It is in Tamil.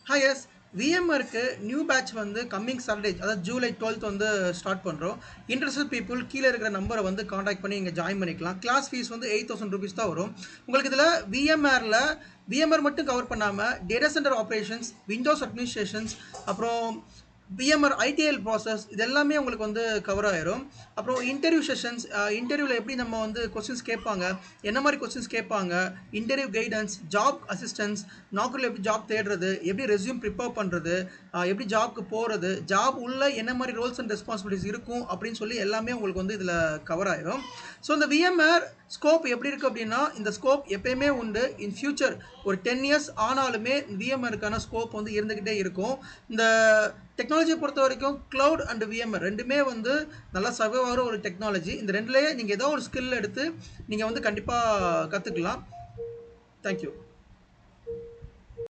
Hi, yes. VMருக்கு நியூ பேட்ச் வந்து கம்மிங் சாட்டர்டே அதாவது ஜூலை 12th வந்து ஸ்டார்ட் பண்ணுறோம். இன்ட்ரெஸ்டட் பீப்புள் கீழே இருக்கிற நம்பரை வந்து காண்டாக்ட் பண்ணி இங்கே ஜாயின் பண்ணிக்கலாம். கிளாஸ் ஃபீஸ் வந்து 8,000 rupees தான் வரும். உங்களுக்கு இதில் விஎம்ஆர் மட்டும் கவர் பண்ணாமல் data centre operations, Windows administrations, அப்புறம் விஎம்ஆர் ஐடிஎல் ப்ராசஸ் இது எல்லாமே உங்களுக்கு வந்து கவர் ஆயிரும். அப்புறம் இன்டர்வியூ செஷன்ஸ், இன்டர்வியூவில் எப்படி நம்ம வந்து கொஸ்டின்ஸ் கேட்பாங்க, என்ன மாதிரி கொஸ்டின்ஸ் கேட்பாங்க, இன்டர்வியூ கைடன்ஸ், ஜாப் அசிஸ்டன்ஸ், நாக்குரில் எப்படி ஜாப் தேடுறது, எப்படி ரெஸ்யூம் ப்ரிப்பேர் பண்ணுறது, எப்படி ஜாப்க்கு போகிறது, ஜாப் உள்ள என்ன மாதிரி ரோல்ஸ் அண்ட் ரெஸ்பான்சிபிலிட்டிஸ் இருக்கும் அப்படின்னு சொல்லி எல்லாமே உங்களுக்கு வந்து இதில் கவர் ஆயிரும். ஸோ இந்த விஎம்ஆர் ஸ்கோப் எப்படி இருக்குது அப்படின்னா, இந்த ஸ்கோப் எப்பயுமே உண்டு. இன் ஃபியூச்சர் ஒரு 10 years ஆனாலுமே விஎம்ஆருக்கான ஸ்கோப் வந்து இருந்துக்கிட்டே இருக்கும். இந்த டெக்னாலஜியை பொறுத்த வரைக்கும் க்ளவுட் அண்ட் விஎம்ஆர் ரெண்டுமே வந்து நல்லா சர்வே ஆகிற ஒரு டெக்னாலஜி. இந்த ரெண்டுலேயே நீங்கள் ஏதோ ஒரு ஸ்கில் எடுத்து நீங்கள் வந்து கண்டிப்பாக கற்றுக்கலாம். தேங்க்யூ.